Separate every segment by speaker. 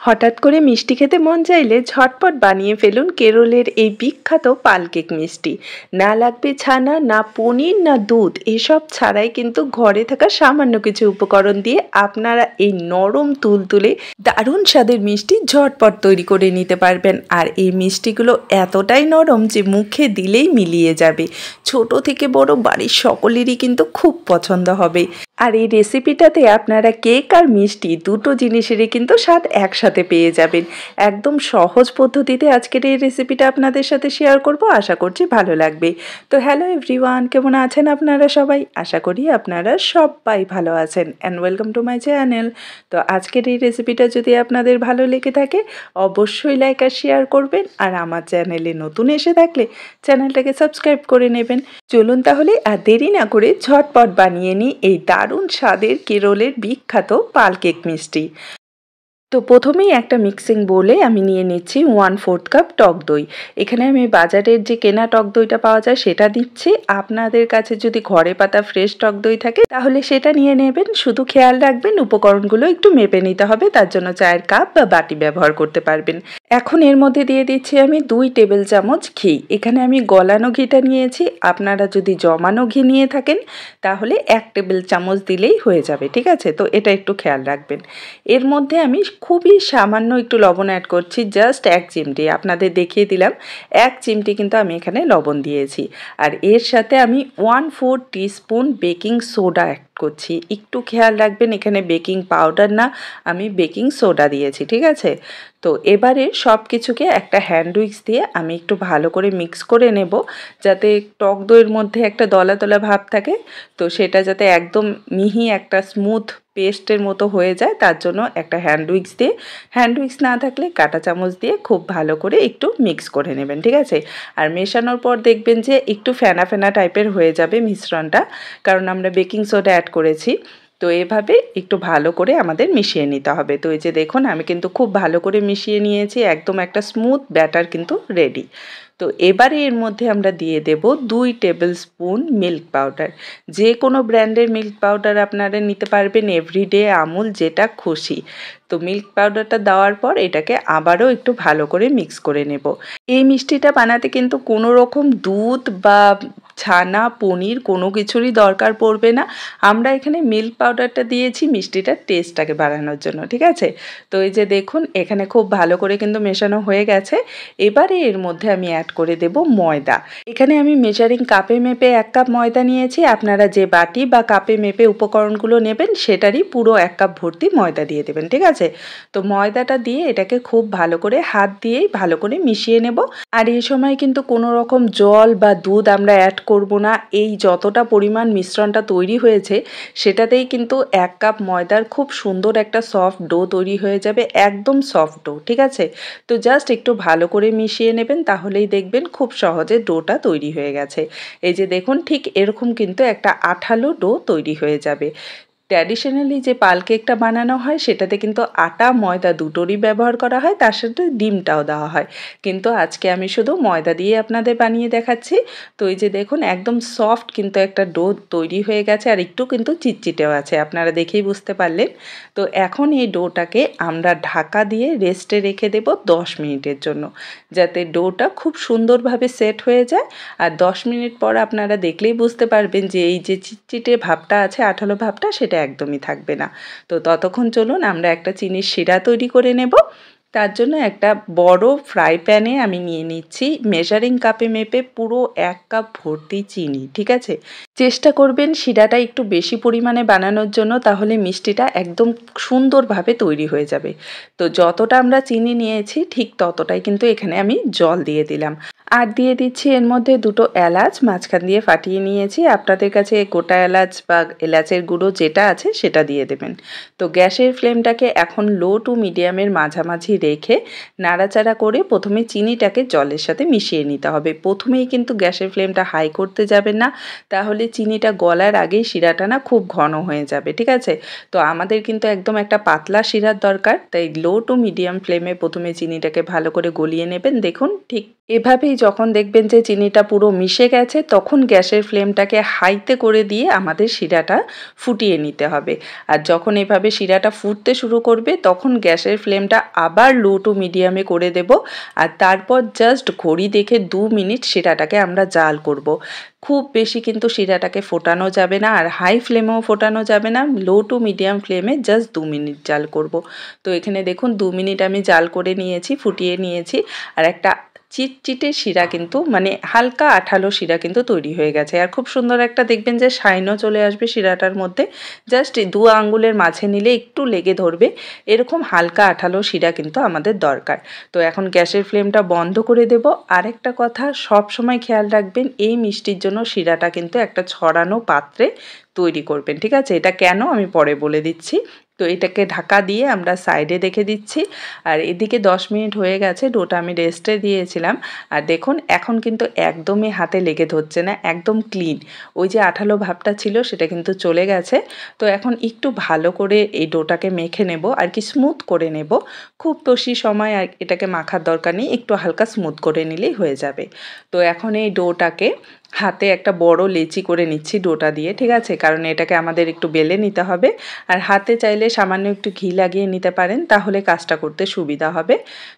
Speaker 1: হঠাৎ করে মিষ্টি খেতে মন চাইলে ঝটপট বানিয়ে ফেলুন কেরলের এই বিখ্যাত পাল কেক মিষ্টি। না লাগবে ছানা, না পনির, না দুধ, এসব ছাড়াই কিন্তু ঘরে থাকা সামান্য কিছু উপকরণ দিয়ে আপনারা এই নরম তুলতুলে দারুণ স্বাদের মিষ্টি ঝটপট তৈরি করে নিতে পারবেন। আর এই মিষ্টিগুলো এতটাই নরম যে মুখে দিলেই মিলিয়ে যাবে। ছোট থেকে বড় বাড়ির সকলেরই কিন্তু খুব পছন্দ হবে। আর এই রেসিপিটাতে আপনারা কেক আর মিষ্টি দুটো জিনিসেরই কিন্তু স্বাদ একসাথে পেয়ে যাবেন। একদম সহজ পদ্ধতিতে আজকের এই রেসিপিটা আপনাদের সাথে শেয়ার করব, আশা করছি ভালো লাগবে। তো হ্যালো এভরিওয়ান, কেমন আছেন আপনারা সবাই? আশা করি আপনারা সবাই ভালো আছেন and welcome to my channel. তো আজকের এই রেসিপিটা যদি আপনাদের ভালো লেগে থাকে অবশ্যই লাইক আর শেয়ার করবেন, আর আমার চ্যানেলে নতুন এসে থাকলে চ্যানেলটাকে সাবস্ক্রাইব করে নেবেন। চলুন তাহলে আর দেরি না করে ঝটপট বানিয়ে নিই এই দারুণ স্বাদের কেরলের বিখ্যাত পাল কেক মিষ্টি। তো প্রথমেই একটা মিক্সিং বোলে আমি নিয়ে নিচ্ছি 1/4 কাপ টক দই। এখানে আমি বাজারের যে কেনা টক দইটা পাওয়া যায় সেটা দিচ্ছি। আপনাদের কাছে যদি ঘরে পাতা ফ্রেশ টক দই থাকে তাহলে সেটা নিয়ে নেবেন। শুধু খেয়াল রাখবেন উপকরণগুলো একটু মেপে নিতে হবে, তার জন্য চায়ের কাপ বা বাটি ব্যবহার করতে পারবেন। এখন এর মধ্যে দিয়ে দিচ্ছি আমি 2 টেবিল চামচ ঘি। এখানে আমি গলানো ঘিটা নিয়েছি, আপনারা যদি জমানো ঘি নিয়ে থাকেন তাহলে 1 টেবিল চামচ দিলেই হয়ে যাবে, ঠিক আছে? তো এটা একটু খেয়াল রাখবেন। এর মধ্যে আমি খুবই সামান্য একটু লবণ অ্যাড করছি, জাস্ট 1 চিমটি। আপনাদের দেখিয়ে দিলাম 1 চিমটি কিন্তু আমি এখানে লবণ দিয়েছি। আর এর সাথে আমি 1/4 টিস্পুন বেকিং সোডা অ্যাড করছি। একটু খেয়াল রাখবেন এখানে বেকিং পাউডার না, আমি বেকিং সোডা দিয়েছি, ঠিক আছে? তো এবারে সব কিছুকে একটা হ্যান্ড উইক্স দিয়ে আমি একটু ভালো করে মিক্স করে নেব, যাতে টক দইয়ের মধ্যে একটা দলা দলা ভাব থাকে, তো সেটা যাতে একদম মিহি একটা স্মুথ পেস্টের মতো হয়ে যায়, তার জন্য একটা হ্যান্ড উইক্স দিয়ে, হ্যান্ড উইক্স না থাকলে কাঁটা চামচ দিয়ে খুব ভালো করে একটু মিক্স করে নেবেন, ঠিক আছে? আর মেশানোর পর দেখবেন যে একটু ফেনা ফেনা টাইপের হয়ে যাবে মিশ্রণটা, কারণ আমরা বেকিং সোডা অ্যাড করেছি। তো এভাবে একটু ভালো করে আমাদের মিশিয়ে নিতে হবে। তো এই যে দেখুন আমি কিন্তু খুব ভালো করে মিশিয়ে নিয়েছি, একদম একটা স্মুথ ব্যাটার কিন্তু রেডি। তো এবারে এর মধ্যে আমরা দিয়ে দেব 2 টেবিল স্পুন মিল্ক পাউডার। যে কোনো ব্র্যান্ডের মিল্ক পাউডার আপনারা নিতে পারবেন, এভরিডে, আমুল, যেটা খুশি। তো মিল্ক পাউডারটা দেওয়ার পর এটাকে আবারও একটু ভালো করে মিক্স করে নেব। এই মিষ্টিটা বানাতে কিন্তু কোনো রকম দুধ বা ছানা, পনির কোনো কিছুরই দরকার পড়বে না। আমরা এখানে মিল্ক পাউডারটা দিয়েছি মিষ্টিটার টেস্টটাকে বাড়ানোর জন্য, ঠিক আছে? তো এই যে দেখুন এখানে খুব ভালো করে কিন্তু মেশানো হয়ে গেছে। এবারে এর মধ্যে আমি অ্যাড করে দেব ময়দা। এখানে আমি মেজারিং কাপে মেপে 1 কাপ ময়দা নিয়েছি। আপনারা যে বাটি বা কাপে মেপে উপকরণগুলো নেবেন সেটারই পুরো 1 কাপ ভর্তি ময়দা দিয়ে দেবেন, ঠিক আছে? তো ময়দাটা দিয়ে এটাকে খুব ভালো করে হাত দিয়েই ভালো করে মিশিয়ে নেব। আর এই সময় কিন্তু কোনো রকম জল বা দুধ আমরা অ্যাড করব না। এই যতটা পরিমাণ মিশ্রণটা তৈরি হয়েছে সেটাতেই কিন্তু 1 কাপ ময়দার খুব সুন্দর একটা সফট ডো তৈরি হয়ে যাবে, একদম সফট ডো, ঠিক আছে? তো জাস্ট একটু ভালো করে মিশিয়ে নেবেন, তাহলেই দেখবেন খুব সহজে ডোটা তৈরি হয়ে গেছে। এই যে দেখুন ঠিক এরকম কিন্তু একটা আঠালো ডো তৈরি হয়ে যাবে। ট্র্যাডিশনালি যে পাল কেকটা বানানো হয় সেটাতে কিন্তু আটা ময়দা দুটোরই ব্যবহার করা হয়, তার সাথে ডিমটাও দেওয়া হয়, কিন্তু আজকে আমি শুধু ময়দা দিয়ে আপনাদের বানিয়ে দেখাচ্ছি। তো এই যে দেখুন একদম সফট কিন্তু একটা ডো তৈরি হয়ে গেছে, আর একটু কিন্তু চিটচিটেও আছে, আপনারা দেখেই বুঝতে পারলেন। তো এখন এই ডোটাকে আমরা ঢাকা দিয়ে রেস্টে রেখে দেব 10 মিনিটের জন্য, যাতে ডোটা খুব সুন্দরভাবে সেট হয়ে যায়। আর 10 মিনিট পর আপনারা দেখলেই বুঝতে পারবেন যে এই যে চিটচিটে ভাবটা আছে, আঠালো ভাবটা, সেটা একদমই থাকবে না। তো ততক্ষণ চলুন আমরা একটা চিনির শিরা তৈরি করে নেব। তার জন্য একটা বড় ফ্রাই প্যানে আমি নিয়ে নিচ্ছি মেজারিং কাপে মেপে পুরো 1 কাপ ভর্তি চিনি, ঠিক আছে? চেষ্টা করবেন শিরাটা একটু বেশি পরিমাণে বানানোর জন্য, তাহলে মিষ্টিটা একদম সুন্দরভাবে তৈরি হয়ে যাবে। তো যতটা আমরা চিনি নিয়েছি ঠিক ততটাই কিন্তু এখানে আমি জল দিয়ে দিলাম। আর দিয়ে দিচ্ছি এর মধ্যে 2টো এলাচ মাঝখান দিয়ে ফাটিয়ে নিয়েছি। আপনাদের কাছে গোটা এলাচ বা এলাচের গুঁড়ো যেটা আছে সেটা দিয়ে দেবেন। তো গ্যাসের ফ্লেমটাকে এখন লো টু মিডিয়ামের মাঝামাঝি রেখে নাড়াচাড়া করে প্রথমে চিনিটাকে জলের সাথে মিশিয়ে নিতে হবে। প্রথমেই কিন্তু গ্যাসের ফ্লেমটা হাই করতে যাবেন না, তাহলে চিনিটা গলার আগেই শিরাটা না খুব ঘন হয়ে যাবে, ঠিক আছে? তো আমাদের কিন্তু একদম একটা পাতলা শিরার দরকার, তাই লো টু মিডিয়াম ফ্লেমে প্রথমে চিনিটাকে ভালো করে গলিয়ে নেবেন। দেখুন ঠিক এভাবেই যখন দেখবেন যে চিনিটা পুরো মিশে গেছে তখন গ্যাসের ফ্লেমটাকে হাইতে করে দিয়ে আমাদের শিরাটা ফুটিয়ে নিতে হবে। আর যখন এভাবে শিরাটা ফুটতে শুরু করবে তখন গ্যাসের ফ্লেমটা আবার লো টু মিডিয়ামে করে দেব। আর তারপর জাস্ট ঘড়ি দেখে 2 মিনিট শিরাটাকে আমরা জাল করব। খুব বেশি কিন্তু শিরাটাকে ফোটানো যাবে না, আর হাই ফ্লেমেও ফোটানো যাবে না, লো টু মিডিয়াম ফ্লেমে জাস্ট 2 মিনিট জাল করব। তো এখানে দেখুন 2 মিনিট আমি জাল করে নিয়েছি, ফুটিয়ে নিয়েছি। আর একটা চিটচিটে শিরা কিন্তু মানে হালকা আঠালো শিরা কিন্তু তৈরি হয়ে গেছে। আর খুব সুন্দর একটা দেখবেন যে শাইনও চলে আসবে শিরাটার মধ্যে। জাস্ট 2 আঙ্গুলের মাঝে নিলে একটু লেগে ধরবে, এরকম হালকা আঠালো শিরা কিন্তু আমাদের দরকার। তো এখন গ্যাসের ফ্লেমটা বন্ধ করে দেব। আরেকটা কথা সব সময় খেয়াল রাখবেন, এই মিষ্টির জন্য শিরাটা কিন্তু একটা ছড়ানো পাত্রে তৈরি করবেন, ঠিক আছে? এটা কেন আমি পরে বলে দিচ্ছি। তো এটাকে ঢাকা দিয়ে আমরা সাইডে রেখে দিচ্ছি। আর এদিকে 10 মিনিট হয়ে গেছে, ডোটা আমি রেস্টে দিয়েছিলাম। আর দেখুন এখন কিন্তু একদমই হাতে লেগে ধরছে না, একদম ক্লিন। ওই যে আঠালো ভাবটা ছিল সেটা কিন্তু চলে গেছে। তো এখন একটু ভালো করে এই ডোটাকে মেখে নেব, আর কি স্মুথ করে নেব। খুব বেশি সময় আর এটাকে মাখার দরকার নেই, একটু হালকা স্মুথ করে নিলেই হয়ে যাবে। তো এখন এই ডোটাকে হাতে একটা বড় লেচি করে নিচ্ছি ডোটা দিয়ে, ঠিক আছে? কারণ এটাকে আমাদের একটু বেলে নিতে হবে। আর হাতে চাইলে সামান্য একটু ঘি লাগিয়ে নিতে পারেন, তাহলে কাজটা করতে সুবিধা হবে।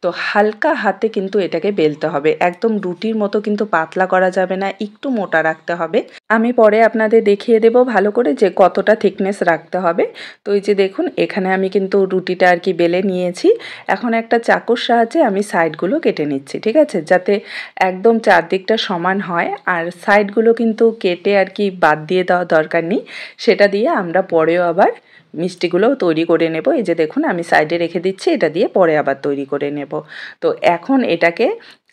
Speaker 1: তো হালকা হাতে কিন্তু এটাকে বেলতে হবে, একদম রুটির মতো কিন্তু পাতলা করা যাবে না, একটু মোটা রাখতে হবে। আমি পরে আপনাদের দেখিয়ে দেব ভালো করে যে কতটা থিকনেস রাখতে হবে। তো এই যে দেখুন এখানে আমি কিন্তু রুটিটা আর কি বেলে নিয়েছি। এখন একটা চাকুর সাহায্যে আমি সাইডগুলো কেটে নিচ্ছি, ঠিক আছে? যাতে একদম চারদিকটা সমান হয়। আর সাইডগুলো কিন্তু কেটে আর কি বাদ দিয়ে দেওয়া দরকার নেই, সেটা দিয়ে আমরা পরেও আবার মিষ্টিগুলো তৈরি করে নেব। এই যে দেখুন আমি সাইডে রেখে দিচ্ছি, এটা দিয়ে পরে আবার তৈরি করে নেব। তো এখন এটাকে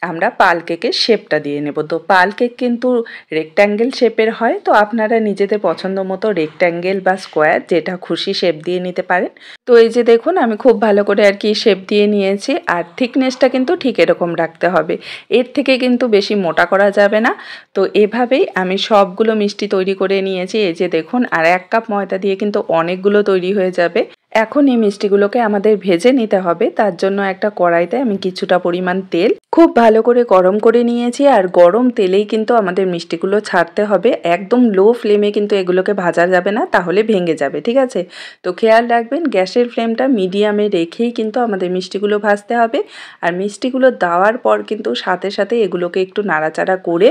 Speaker 1: আমরা পাল কেকের শেপটা দিয়ে নেব। তো পাল কেক কিন্তু রেক্ট্যাঙ্গেল শেপের হয়, তো আপনারা নিজেদের পছন্দ মতো রেক্ট্যাঙ্গেল বা স্কোয়ার যেটা খুশি শেপ দিয়ে নিতে পারেন। তো এই যে দেখুন আমি খুব ভালো করে আর কি শেপ দিয়ে নিয়েছি। আর থিকনেসটা কিন্তু ঠিক এরকম রাখতে হবে, এর থেকে কিন্তু বেশি মোটা করা যাবে না। তো এভাবেই আমি সবগুলো মিষ্টি তৈরি করে নিয়েছি। এই যে দেখুন, আর 1 কাপ ময়দা দিয়ে কিন্তু অনেকগুলো তৈরি হয়ে যাবে। এখন এই মিষ্টিগুলোকে আমাদের ভেজে নিতে হবে। তার জন্য একটা কড়াইতে আমি কিছুটা পরিমাণ তেল খুব ভালো করে গরম করে নিয়েছি। আর গরম তেলেই কিন্তু আমাদের মিষ্টিগুলো ছাড়তে হবে, একদম লো ফ্লেমে কিন্তু এগুলোকে ভাজা যাবে না, তাহলে ভেঙে যাবে, ঠিক আছে? তো খেয়াল রাখবেন গ্যাসের ফ্লেমটা মিডিয়ামে রেখেই কিন্তু আমাদের মিষ্টিগুলো ভাজতে হবে। আর মিষ্টিগুলো দেওয়ার পর কিন্তু সাথে সাথে এগুলোকে একটু নাড়াচাড়া করে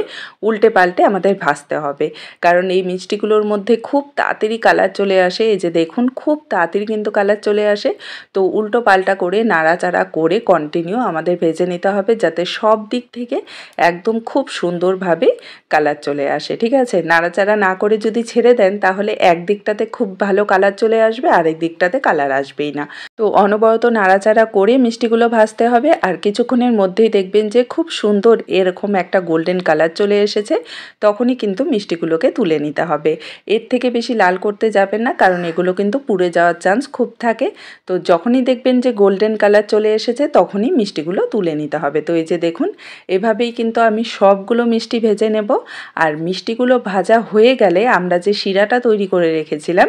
Speaker 1: উল্টে পাল্টে আমাদের ভাজতে হবে, কারণ এই মিষ্টিগুলোর মধ্যে খুব তাড়াতাড়ি কালার চলে আসে। এই যে দেখুন খুব তাড়াতাড়ি কিন্তু কালার চলে আসে। তো উল্টো পাল্টা করে নাড়াচাড়া করে কন্টিনিউ আমাদের ভেজে নিতে হবে, যাতে সব দিক থেকে একদম খুব সুন্দরভাবে কালার চলে আসে, ঠিক আছে? নাড়াচাড়া না করে যদি ছেড়ে দেন তাহলে এক দিকটাতে খুব ভালো কালার চলে আসবে, আরেক দিকটাতে কালার আসবেই না। তো অনবরত নাড়াচাড়া করে মিষ্টিগুলো ভাজতে হবে। আর কিছুক্ষণের মধ্যেই দেখবেন যে খুব সুন্দর এরকম একটা গোল্ডেন কালার চলে এসেছে, তখনই কিন্তু মিষ্টিগুলোকে তুলে নিতে হবে। এর থেকে বেশি লাল করতে যাবেন না, কারণ এগুলো কিন্তু পুড়ে যাওয়ার চান্স খুব থাকে। তো যখনই দেখবেন যে গোল্ডেন কালার চলে এসেছে তখনই মিষ্টিগুলো তুলে নিতে হবে। তো এই যে দেখুন এভাবেই কিন্তু আমি সবগুলো মিষ্টি ভেজে নেব। আর মিষ্টিগুলো ভাজা হয়ে গেলে আমরা যে শিরাটা তৈরি করে রেখেছিলাম,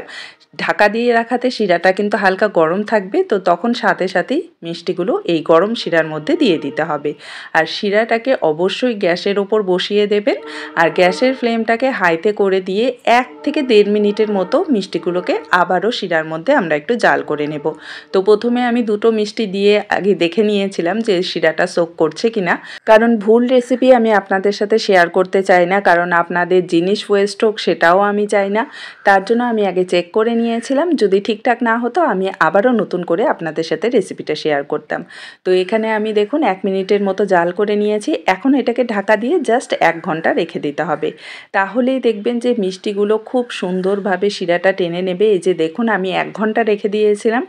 Speaker 1: ঢাকা দিয়ে রাখাতে শিরাটা কিন্তু হালকা গরম থাকবে, তো তখন সাথে সাথেই মিষ্টিগুলো এই গরম শিরার মধ্যে দিয়ে দিতে হবে। আর শিরাটাকে অবশ্যই গ্যাসের ওপর বসিয়ে দেবেন। আর গ্যাসের ফ্লেমটাকে হাইতে করে দিয়ে 1 থেকে 1.5 মিনিটের মতো মিষ্টিগুলোকে আবারও শিরার মধ্যে আমরা একটু জাল করে নেব। তো প্রথমে আমি দুটো মিষ্টি দিয়ে আগে দেখে নিয়েছিলাম যে শিরাটা সোক করছে কিনা, কারণ ভুল রেসিপি আমি আপনাদের সাথে শেয়ার করতে চাই না, কারণ আপনাদের জিনিস ওয়েস্ট হোক সেটাও আমি চাই না। তার জন্য আমি আগে চেক করে নিয়েছিলাম, যদি ঠিকঠাক না হতো আমি আবারও নতুন করে আপনাদের সাথে রেসিপিটা শেয়ার করতাম। তো এখানে আমি দেখুন 1 মিনিটের মতো জাল করে নিয়েছি। এখন এটাকে ঢাকা দিয়ে জাস্ট 1 ঘন্টা রেখে দিতে হবে, তাহলেই দেখবেন যে মিষ্টিগুলো খুব সুন্দরভাবে শিরাটা টেনে নেবে। এই যে দেখুন আমি 1 ঘন্টা রেখে দিয়েছিলাম,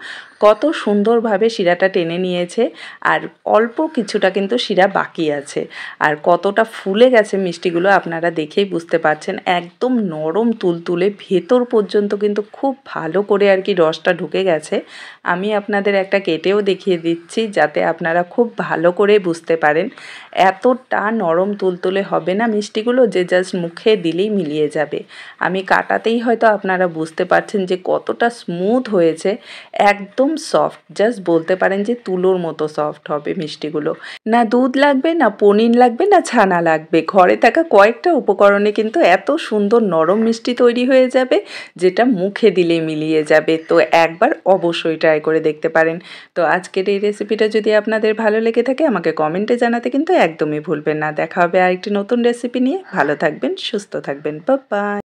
Speaker 1: কত সুন্দরভাবে শিরাটা টেনে নিয়েছে। আর অল্প কিছুটা কিন্তু শিরা বাকি আছে। আর কতটা ফুলে গেছে মিষ্টিগুলো আপনারা দেখেই বুঝতে পারছেন, একদম নরম তুলতুলে, ভেতর পর্যন্ত কিন্তু খুব ভালো করে আর কি রসটা ঢুকে গেছে। আমি আপনাদের একটা কেটেও দেখিয়ে দিচ্ছি যাতে আপনারা খুব ভালো করে বুঝতে পারেন। এতটা নরম তুলতুলে হবে না মিষ্টিগুলো যে জাস্ট মুখে দিলেই মিলিয়ে যাবে। আমি কাটাতেই হয়তো আপনারা বুঝতে পারছেন যে কতটা স্মুথ হয়েছে, একদম সফট, জাস্ট বলতে পারেন যে তুলোর মতো সফট হবে মিষ্টিগুলো। না দুধ লাগবে, না পনির লাগবে, না ছানা লাগবে। ঘরে থাকা কয়েকটা উপকরণে কিন্তু এত সুন্দর নরম মিষ্টি তৈরি হয়ে যাবে, যেটা মুখে দিলেই মিলিয়ে যাবে। তো একবার অবশ্যই ট্রাই করে দেখতে পারেন। তো আজকের এই রেসিপিটা যদি আপনাদের ভালো লেগে থাকে আমাকে কমেন্টে জানাতে কিন্তু একদমই ভুলবেন না। দেখা হবে আরেকটি নতুন রেসিপি নিয়ে। ভালো থাকবেন, সুস্থ থাকবেন। Bye bye.